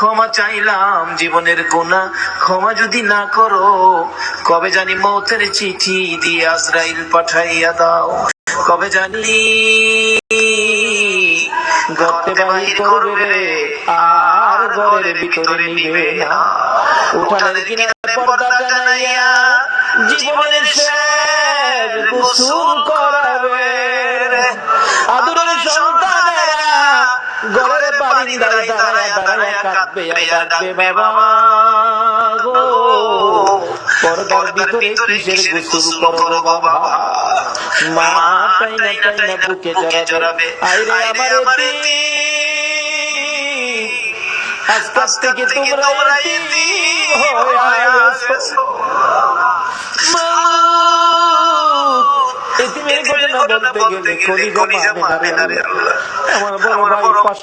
ক্ষমা চাইলাম জীবনের গুনাহ ক্ষমা যদি না করো, কবে জানি মৌতের চিঠি দিয়ে আজরাইল পাঠাইয়া দাও। কবে জানি গর্তে বাহির করবে আর ঘরের ভিতরে নিবে না। উঠানের কিনারে পর্দা টানাইয়া জীবনের শেষ গোসল করাবে। আদরের সন্তানেরা ঘরের বারান্দায় দাঁড়ায় দাঁড়ায় কাঁদবে আর ডাকবে বাবা গো, পর্দার ভিতরে কিসের গোসল করো বাবা। মা টাইনা টাইনা বুকে জড়াবে, আইরে আমার আজকাল থেকে তোমরা এতিম হয়ে আছো। এতিমের ঘটনা বলতে গেলে কলিজা মানে না রে আল্লাহ। আমার বড় ভাই